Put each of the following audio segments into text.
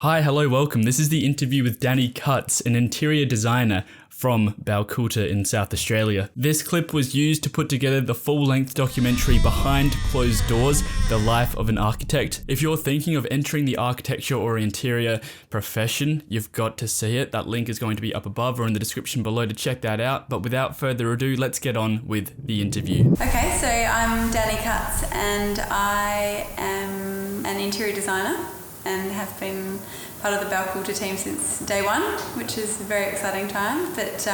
Hi, hello, welcome. This is the interview with Dani Cutts, an interior designer from Baukultur in South Australia. This clip was used to put together the full-length documentary Behind Closed Doors, The Life of an Architect. If you're thinking of entering the architecture or interior profession, you've got to see it. That link is going to be up above or in the description below to check that out. But without further ado, let's get on with the interview. Okay, so I'm Dani Cutts and I am an interior designer and have been part of the Baukultur team since day one, which is a very exciting time. But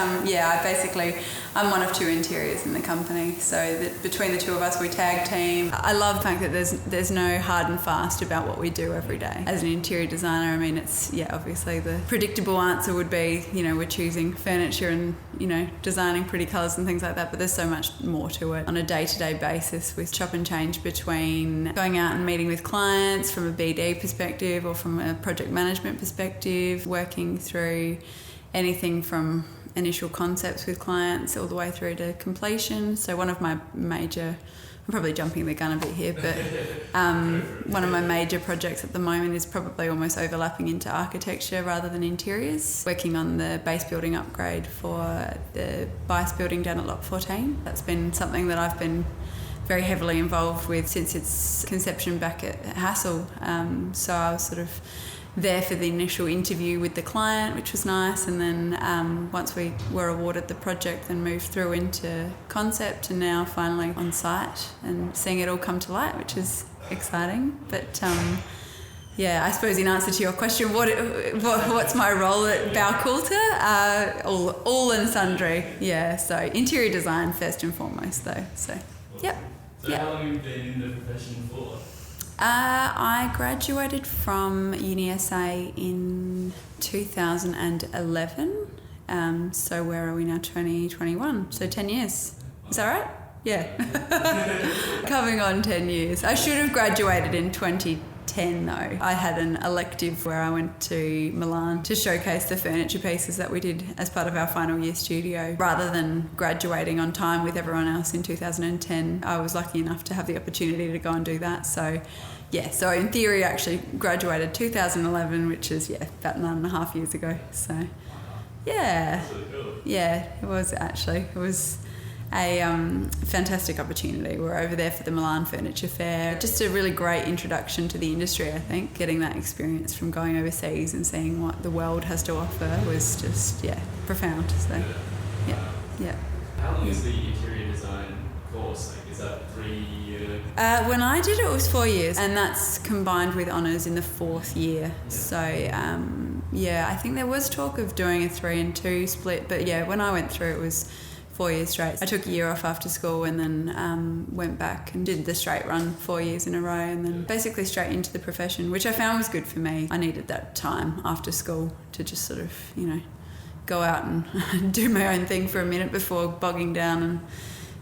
I'm one of two interiors in the company, so that between the two of us we tag team. I love the fact that there's no hard and fast about what we do every day. As an interior designer, I mean, obviously the predictable answer would be, we're choosing furniture and, designing pretty colours and things like that, but there's so much more to it. On a day-to-day basis, we chop and change between going out and meeting with clients from a BD perspective or from a project management perspective, working through anything from initial concepts with clients all the way through to completion. So one of my major, I'm probably jumping the gun a bit here, but one of my major projects at the moment is probably almost overlapping into architecture rather than interiors. Working on the base building upgrade for the BICE building down at Lot 14. That's been something that I've been very heavily involved with since its conception back at Hassel. So I was sort of there for the initial interview with the client, which was nice, and then once we were awarded the project, then moved through into concept and now finally on site and seeing it all come to light, which is exciting. But I suppose in answer to your question, what's my role at Baukultur? All and sundry. Yeah, so interior design first and foremost though. So yep. So how long have you been in the profession for? I graduated from UniSA in 2011. So where are we now? 2021. So 10 years. Is that right? Yeah. Coming on 10 years. I should have graduated in 2010 though. I had an elective where I went to Milan to showcase the furniture pieces that we did as part of our final year studio. Rather than graduating on time with everyone else in 2010, I was lucky enough to have the opportunity to go and do that. So in theory I actually graduated 2011, which is about 9.5 years ago. So it was a fantastic opportunity. We're over there for the Milan Furniture Fair. Just a really great introduction to the industry, I think. Getting that experience from going overseas and seeing what the world has to offer was just, profound. So, yeah. How long is the interior design course? Is that 3 years? When I did it was 4 years, and that's combined with honours in the 4th year. Yeah. So, I think there was talk of doing a 3 and 2 split, but when I went through it was 4 years straight. I took a year off after school and then went back and did the straight run 4 years in a row, and then basically straight into the profession, which I found was good for me. I needed that time after school to just sort of, go out and do my own thing for a minute before bogging down and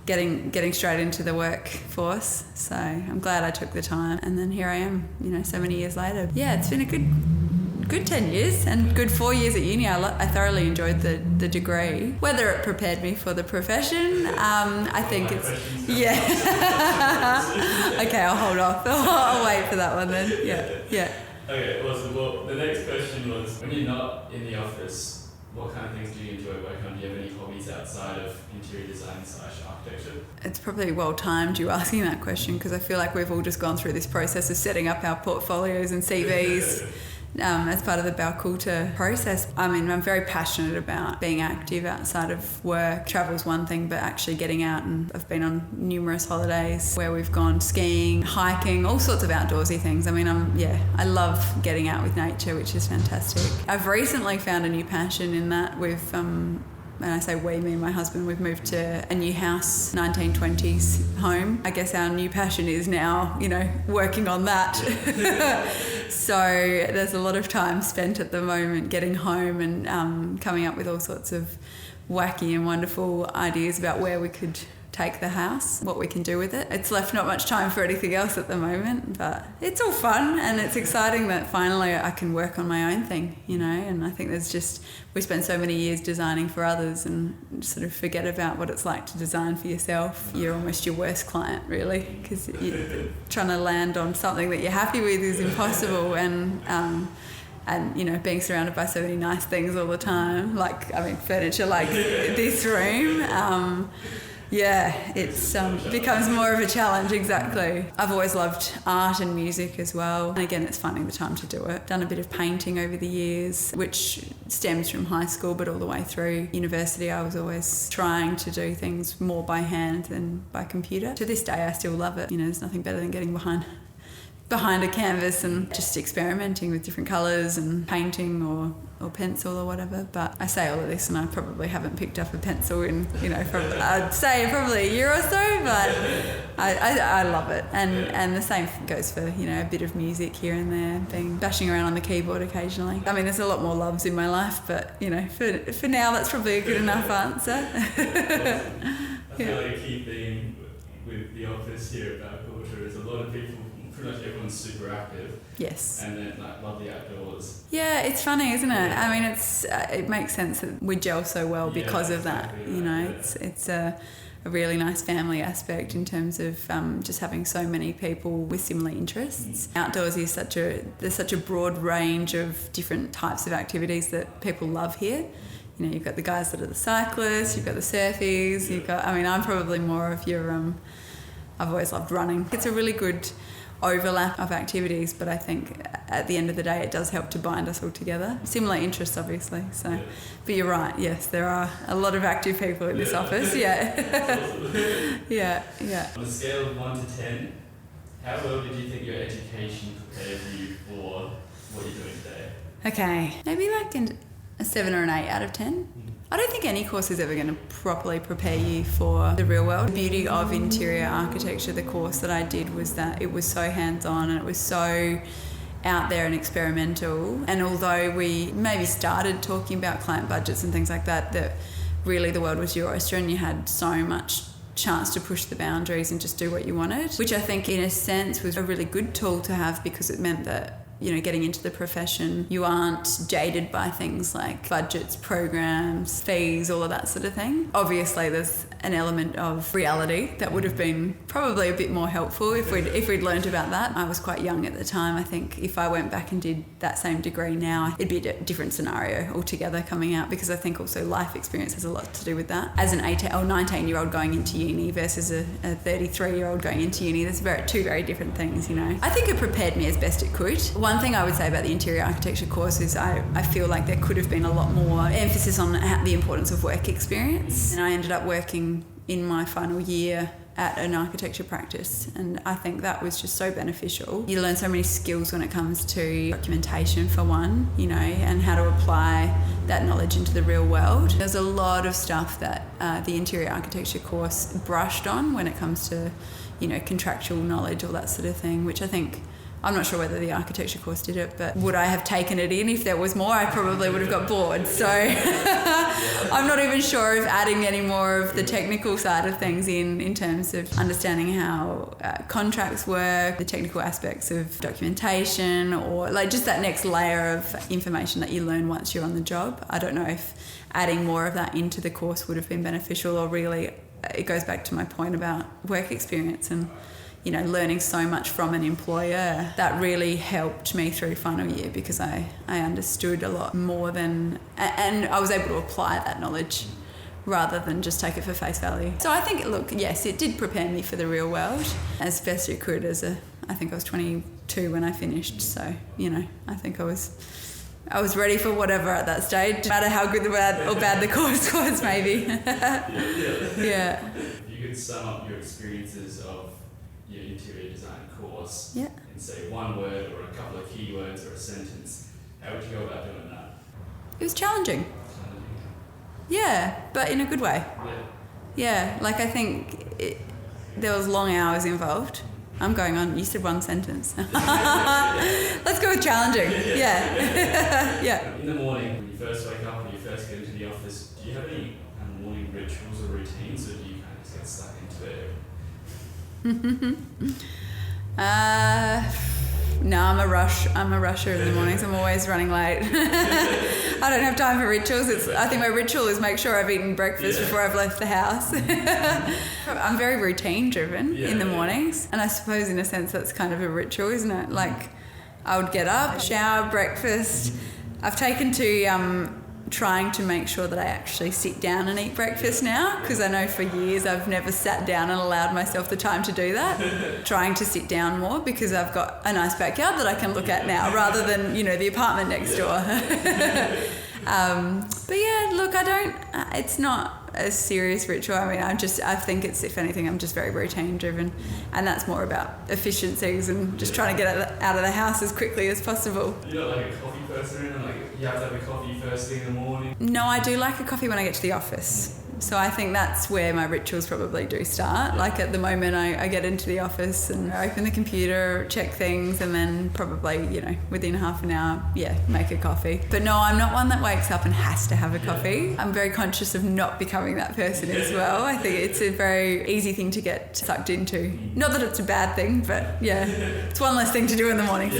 getting straight into the workforce. So I'm glad I took the time, and then here I am, so many years later. Yeah, it's been a good 10 years and good 4 years at uni. I thoroughly enjoyed the degree. Whether it prepared me for the profession, I think it's... Yeah. Okay, I'll hold off. I'll wait for that one then. Yeah. Okay, awesome. Well, the next question was, when you're not in the office, what kind of things do you enjoy working on? Do you have any hobbies outside of interior design / architecture? It's probably well timed you asking that question, because I feel like we've all just gone through this process of setting up our portfolios and CVs as part of the Baukultur process. I mean, I'm very passionate about being active outside of work. Travel's one thing, but actually getting out, and I've been on numerous holidays where we've gone skiing, hiking, all sorts of outdoorsy things. I mean, I love getting out with nature, which is fantastic. I've recently found a new passion in that when I say we, me and my husband, we've moved to a new house, 1920s home. I guess our new passion is now, working on that. So there's a lot of time spent at the moment getting home and coming up with all sorts of wacky and wonderful ideas about where we could take the house, what we can do with it. It's left not much time for anything else at the moment, but it's all fun, and it's exciting that finally I can work on my own thing, and I think we spend so many years designing for others and sort of forget about what it's like to design for yourself. You're almost your worst client, really, because you're trying to land on something that you're happy with is impossible, and and, you know, being surrounded by so many nice things all the time, like, I mean, furniture like this room, yeah, it's becomes more of a challenge, exactly. I've always loved art and music as well. And again, it's finding the time to do it. Done a bit of painting over the years, which stems from high school, but all the way through university, I was always trying to do things more by hand than by computer. To this day, I still love it. You know, there's nothing better than getting behind a canvas and just experimenting with different colours and painting or pencil or whatever. But I say all of this and I probably haven't picked up a pencil in, you know, I'd say probably a year or so, but I love it. And the same goes for, you know, a bit of music here and there, bashing around on the keyboard occasionally. I mean, there's a lot more loves in my life, but, you know, for now that's probably a good enough answer. I feel like a key thing with the office here at Baukultur is a lot of people, pretty much everyone's super active. Yes. And then love the outdoors. Yeah, it's funny, isn't it? I mean, it makes sense that we gel so well because of that. You know, it's a really nice family aspect in terms of just having so many people with similar interests. Outdoors is there's such a broad range of different types of activities that people love here. You know, you've got the guys that are the cyclists, you've got the surfies, I'm probably more of your, I've always loved running. It's a really good overlap of activities, but I think at the end of the day it does help to bind us all together. Similar interests, obviously. So, but you're right. Yes, there are a lot of active people in this office. Yeah. yeah. On a scale of 1 to 10, how well did you think your education prepared you for what you're doing today? Okay, maybe like a 7 or an 8 out of 10. I don't think any course is ever going to properly prepare you for the real world. The beauty of interior architecture, the course that I did, was that it was so hands-on and it was so out there and experimental. And although we maybe started talking about client budgets and things like that, that really the world was your oyster and you had so much chance to push the boundaries and just do what you wanted, which I think in a sense was a really good tool to have, because it meant that, you know, getting into the profession, you aren't jaded by things like budgets, programs, fees, all of that sort of thing. Obviously, there's an element of reality that would have been probably a bit more helpful if we'd learned about that. I was quite young at the time. I think if I went back and did that same degree now, it'd be a different scenario altogether coming out, because I think also life experience has a lot to do with that. As an 18 or 19-year-old going into uni versus a 33-year-old going into uni, there's two very different things, you know. I think it prepared me as best it could. One thing I would say about the interior architecture course is I feel like there could have been a lot more emphasis on the importance of work experience. And I ended up working in my final year at an architecture practice, and I think that was just so beneficial. You learn so many skills when it comes to documentation, for one, you know, and how to apply that knowledge into the real world. There's a lot of stuff that the interior architecture course brushed on when it comes to, you know, contractual knowledge, all that sort of thing, which I think, I'm not sure whether the architecture course did it, but would I have taken it in if there was more? I probably would have got bored. So I'm not even sure if adding any more of the technical side of things in terms of understanding how contracts work, the technical aspects of documentation, or like just that next layer of information that you learn once you're on the job. I don't know if adding more of that into the course would have been beneficial, or really it goes back to my point about work experience and, you know, learning so much from an employer. That really helped me through final year, because I understood a lot more and I was able to apply that knowledge rather than just take it for face value. So I think, look, yes, it did prepare me for the real world as best it could. I think I was 22 when I finished, so, you know, I think I was ready for whatever at that stage, no matter how good or bad the course was, maybe. Yeah. If you could sum up your experiences of your interior design course in, say, one word or a couple of keywords or a sentence, how would you go about doing that? It was challenging. Yeah, but in a good way. Yeah, like I think there was long hours involved. I'm going on, you said one sentence. Let's go with challenging. Yeah. Yeah. In the morning, when you first wake up and you first get into the office, do you have any morning rituals or routines, or do you kind of just get stuck into it? No, I'm a rusher in the mornings. I'm always running late. I don't have time for rituals. I think my ritual is make sure I've eaten breakfast before I've left the house. I'm very routine driven in the mornings, and I suppose in a sense that's kind of a ritual, isn't it? Like, I would get up, shower, breakfast. I've taken to trying to make sure that I actually sit down and eat breakfast now, because I know for years I've never sat down and allowed myself the time to do that. Trying to sit down more because I've got a nice backyard that I can look at now rather than, the apartment next door. But yeah, look, it's not a serious ritual. I mean, I think it's, if anything, I'm just very routine driven, and that's more about efficiencies and just trying to get out of the house as quickly as possible. You're not like a coffee person, and like you have to have a coffee first thing in the morning? No, I do like a coffee when I get to the office. So I think that's where my rituals probably do start. Like at the moment I get into the office and I open the computer, check things, and then probably, within half an hour, make a coffee. But no, I'm not one that wakes up and has to have a coffee. I'm very conscious of not becoming that person as well. I think it's a very easy thing to get sucked into. Not that it's a bad thing, but it's one less thing to do in the morning.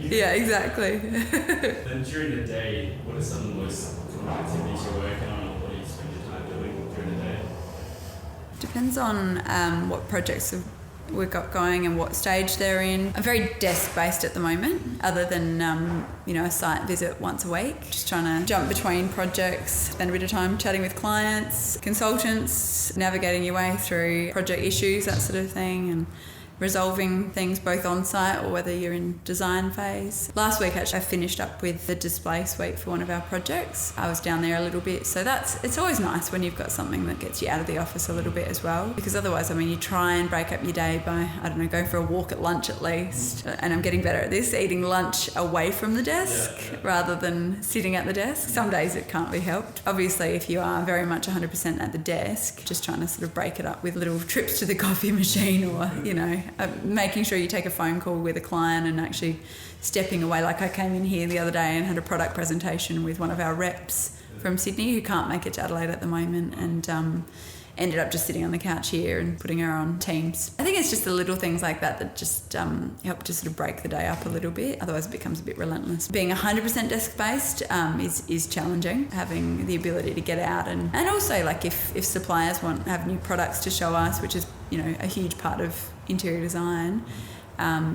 Yeah, exactly. Then during the day, what are some of the most common activities you're working on, or what do you spend your time doing during the day? Depends on what projects we've got going and what stage they're in. I'm very desk-based at the moment, other than, a site visit once a week. Just trying to jump between projects, spend a bit of time chatting with clients, consultants, navigating your way through project issues, that sort of thing, and resolving things both on site or whether you're in design phase. Last week actually I finished up with the display suite for one of our projects. I was down there a little bit, so it's always nice when you've got something that gets you out of the office a little bit as well, because otherwise, you try and break up your day by, going for a walk at lunch at least. And I'm getting better at this, eating lunch away from the desk rather than sitting at the desk. Some days it can't be helped. Obviously, if you are very much 100% at the desk, just trying to sort of break it up with little trips to the coffee machine or, making sure you take a phone call with a client and actually stepping away. Like I came in here the other day and had a product presentation with one of our reps from Sydney who can't make it to Adelaide at the moment, and ended up just sitting on the couch here and putting her on Teams. I think it's just the little things like that just help to sort of break the day up a little bit. Otherwise it becomes a bit relentless. Being 100% desk-based is challenging, having the ability to get out and also like if suppliers have new products to show us, which is a huge part of interior design.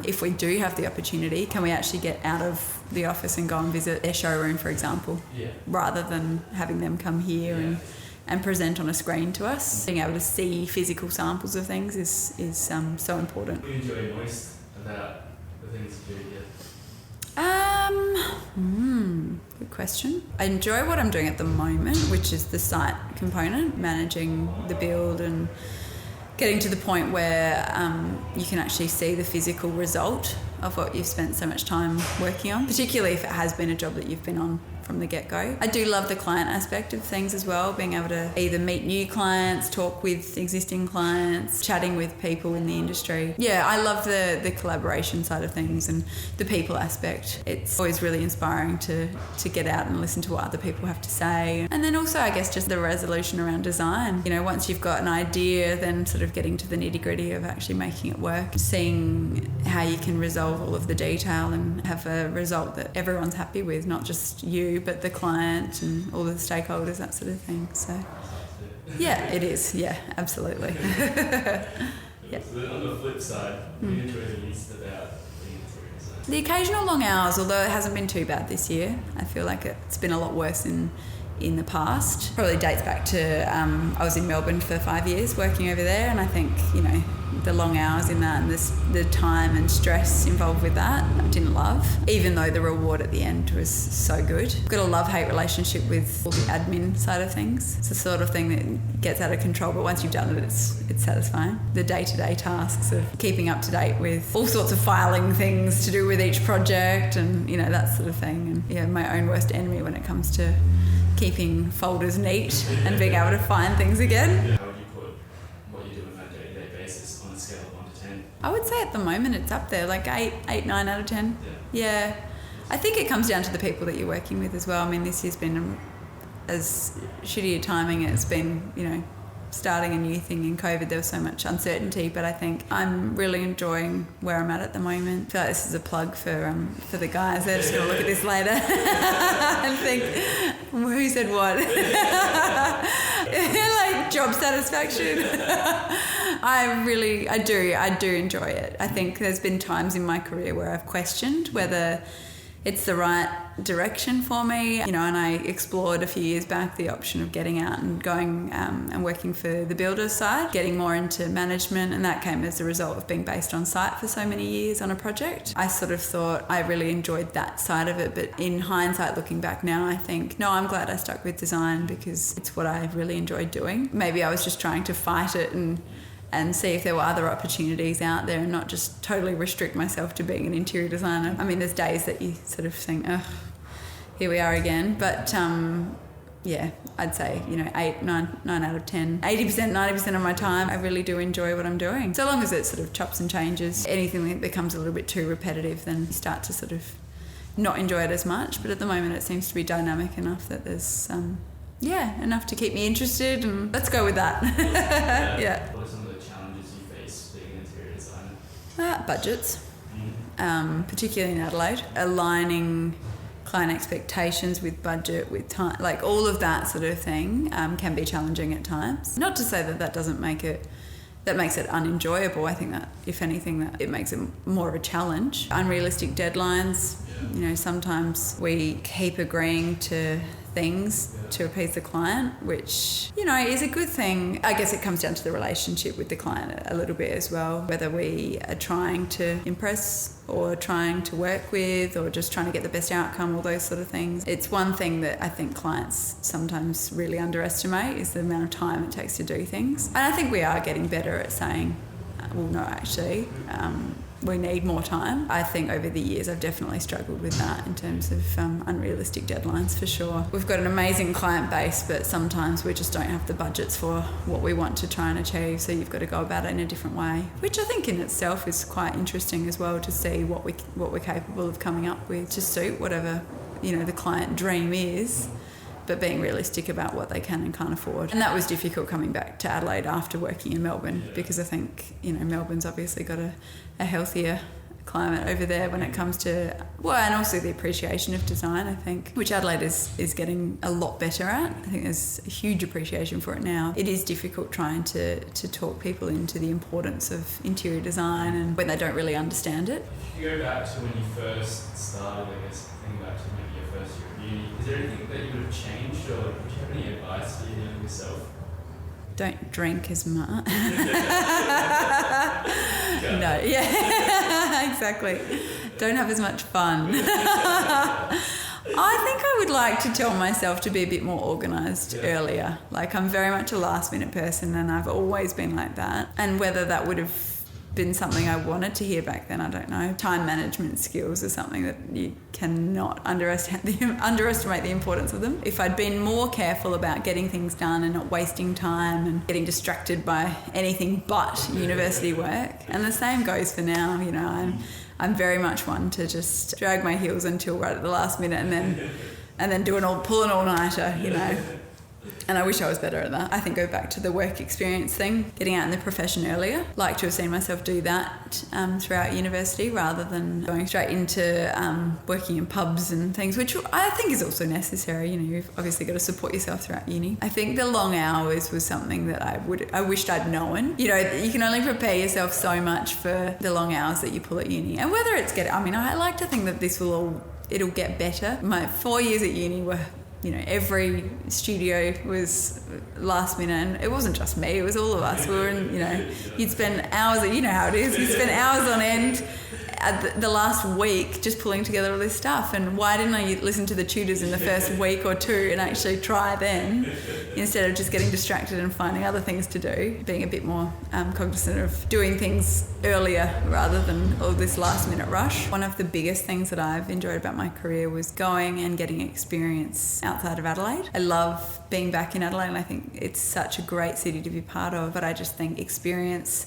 If we do have the opportunity, can we actually get out of the office and go and visit their showroom, for example, rather than having them come here and present on a screen to us. Being able to see physical samples of things is so important. What do you enjoy most about the things you do here? Good question. I enjoy what I'm doing at the moment, which is the site component, managing the build and getting to the point where you can actually see the physical result of what you've spent so much time working on, particularly if it has been a job that you've been on from the get-go. I do love the client aspect of things as well, being able to either meet new clients, talk with existing clients, chatting with people in the industry. Yeah, I love the collaboration side of things and the people aspect. It's always really inspiring to get out and listen to what other people have to say. And then also, I guess, just the resolution around design. Once you've got an idea, then sort of getting to the nitty-gritty of actually making it work, seeing how you can resolve all of the detail and have a result that everyone's happy with, not just you, but the client and all the stakeholders, that sort of thing. So yeah, it is. Yeah, absolutely. Yeah. So then on the flip side, what do you enjoy the least about being interior design? The occasional long hours, although it hasn't been too bad this year. I feel like it's been a lot worse in the past. Probably dates back to I was in Melbourne for 5 years working over there, and I think the long hours in that and the time and stress involved with that I didn't love, even though the reward at the end was so good. I've got a love-hate relationship with all the admin side of things. It's the sort of thing that gets out of control, but once you've done it, it's satisfying. The day-to-day tasks of keeping up to date with all sorts of filing things to do with each project and that sort of thing, and my own worst enemy when it comes to keeping folders neat and being able to find things again. How would you put what you do on a day-to-day basis on a scale of 1 to 10? I would say at the moment it's up there, like 8, 9 out of 10. Yeah. I think it comes down to the people that you're working with as well. I mean, this year's been as shitty a timing. It's been, starting a new thing in COVID. There was so much uncertainty, but I think I'm really enjoying where I'm at the moment. I feel like this is a plug for the guys. They're just going to look at this later and think, who said what? Like job satisfaction. I do enjoy it. I think there's been times in my career where I've questioned whether it's the right direction for me, and I explored a few years back the option of getting out and going and working for the builder side, getting more into management, and that came as a result of being based on site for so many years on a project. I sort of thought I really enjoyed that side of it, but in hindsight, looking back now, I think, no, I'm glad I stuck with design because it's what I really enjoyed doing. Maybe I was just trying to fight it and see if there were other opportunities out there and not just totally restrict myself to being an interior designer. I mean, there's days that you sort of think, oh, here we are again. But yeah, I'd say, 8, 9 out of 10, 80%, 90% of my time, I really do enjoy what I'm doing. So long as it sort of chops and changes. Anything that becomes a little bit too repetitive, then you start to sort of not enjoy it as much. But at the moment, it seems to be dynamic enough that there's, enough to keep me interested, and let's go with that. Yeah. What are some of the challenges you face being an interior designer? Budgets, particularly in Adelaide. Aligning client expectations with budget, with time, like all of that sort of thing can be challenging at times. Not to say that doesn't make it, that makes it unenjoyable. I think that, if anything, that it makes it more of a challenge. Unrealistic deadlines. Sometimes we keep agreeing to things to appease the client, which, is a good thing. I guess it comes down to the relationship with the client a little bit as well, whether we are trying to impress or trying to work with or just trying to get the best outcome, all those sort of things. It's one thing that I think clients sometimes really underestimate is the amount of time it takes to do things. And I think we are getting better at saying, well, no, actually, we need more time. I think over the years I've definitely struggled with that in terms of unrealistic deadlines, for sure. We've got an amazing client base, but sometimes we just don't have the budgets for what we want to try and achieve, so you've got to go about it in a different way, which I think in itself is quite interesting as well, to see what we're capable of coming up with to suit whatever the client dream is, but being realistic about what they can and can't afford. And that was difficult coming back to Adelaide after working in Melbourne, because I think, Melbourne's obviously got a healthier climate over there when it comes to, and also the appreciation of design, I think, which Adelaide is getting a lot better at. I think there's a huge appreciation for it now. It is difficult trying to talk people into the importance of interior design and when they don't really understand it. If you go back to when you first started, I guess, thinking back to maybe your first year of uni, is there anything that you would have changed, or would you have any advice for you yourself? Don't drink as much. No, exactly. Don't have as much fun. I think I would like to tell myself to be a bit more organised earlier. Like, I'm very much a last minute person, and I've always been like that. And whether that would have been something I wanted to hear back then, I don't know. Time management skills are something that you cannot underestimate the importance of them. If I'd been more careful about getting things done and not wasting time and getting distracted by anything but university work, and the same goes for now. I'm very much one to just drag my heels until right at the last minute and then pull an all-nighter, And I wish I was better at that. I think go back to the work experience thing, getting out in the profession earlier. Like to have seen myself do that throughout university rather than going straight into working in pubs and things, which I think is also necessary. You've obviously got to support yourself throughout uni. I think the long hours was something that I wished I'd known. You can only prepare yourself so much for the long hours that you pull at uni. And whether it's I like to think that it'll get better. My 4 years at uni were, every studio was last minute, and it wasn't just me, it was all of us. We were in, you'd spend hours, how it is, you'd spend hours on end at the last week just pulling together all this stuff. And why didn't I listen to the tutors in the first week or two and actually try then, instead of just getting distracted and finding other things to do, being a bit more cognizant of doing things earlier rather than all this last minute rush. One of the biggest things that I've enjoyed about my career was going and getting experience outside of Adelaide. I love being back in Adelaide, and I think it's such a great city to be part of, but I just think experience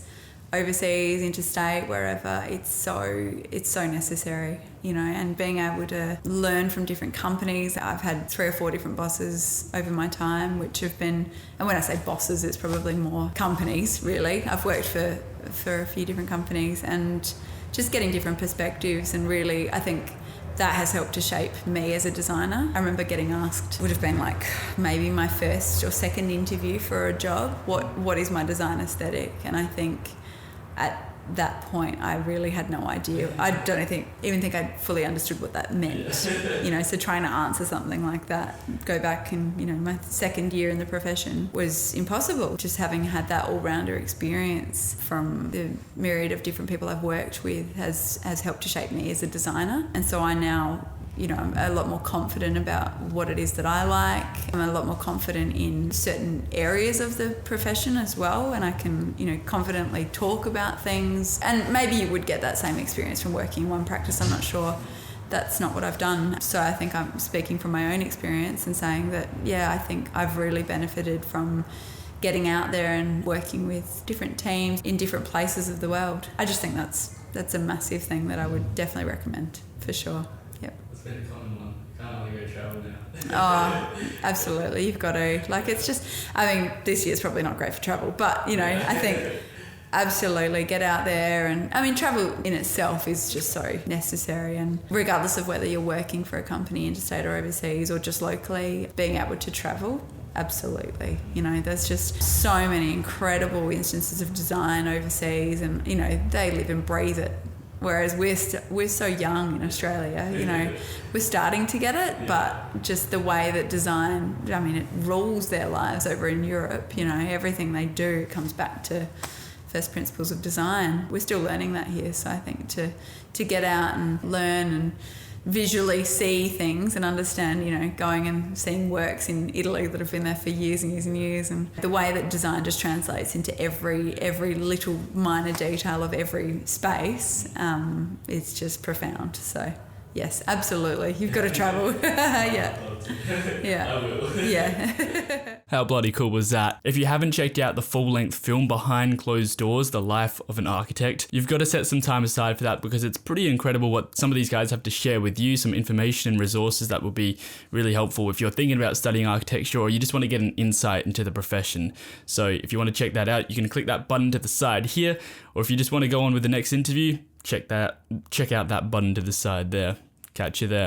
overseas, interstate, wherever, it's so necessary, you know, and being able to learn from different companies. I've had 3 or 4 different bosses over my time, which have been, and when I say bosses, it's probably more companies, really. I've worked for a few different companies, and just getting different perspectives, and really, I think that has helped to shape me as a designer. I remember getting asked, would have been like maybe my first or second interview for a job, what is my design aesthetic? And I think at that point I really had no idea. I don't even think I fully understood what that meant. You know, so trying to answer something like that, go back and, you know, my second year in the profession was impossible. Just having had that all-rounder experience from the myriad of different people I've worked with has helped to shape me as a designer. And so I now, you know, I'm a lot more confident about what it is that I like. I'm a lot more confident in certain areas of the profession as well, and I can, you know, confidently talk about things. And maybe you would get that same experience from working in one practice, I'm not sure. That's not what I've done. So I think I'm speaking from my own experience and saying that, yeah, I think I've really benefited from getting out there and working with different teams in different places of the world. I just think that's a massive thing that I would definitely recommend, for sure. Yep. It's been a common one. Can't only go travel now. Oh, absolutely. You've got to. Like, it's just, I mean, this year's probably not great for travel, but, you know, I think absolutely get out there. And I mean, travel in itself is just so necessary. And regardless of whether you're working for a company interstate or overseas or just locally, being able to travel, absolutely. You know, there's just so many incredible instances of design overseas, and, you know, they live and breathe it. Whereas we're so young in Australia, you know, we're starting to get it, but just the way that design, I mean, it rules their lives over in Europe, you know, everything they do comes back to first principles of design. We're still learning that here, so I think to get out and learn and visually see things and understand, you know, going and seeing works in Italy that have been there for years and years and years, and the way that design just translates into every little minor detail of every space, it's just profound. So yes, absolutely, you've got to travel. Yeah. I will. Yeah. How bloody cool was that? If you haven't checked out the full-length film Behind Closed Doors, The Life of an Architect, you've got to set some time aside for that, because it's pretty incredible what some of these guys have to share with you, some information and resources that will be really helpful if you're thinking about studying architecture or you just want to get an insight into the profession. So if you want to check that out, you can click that button to the side here, or if you just want to go on with the next interview, check out that button to the side there. Catch you there.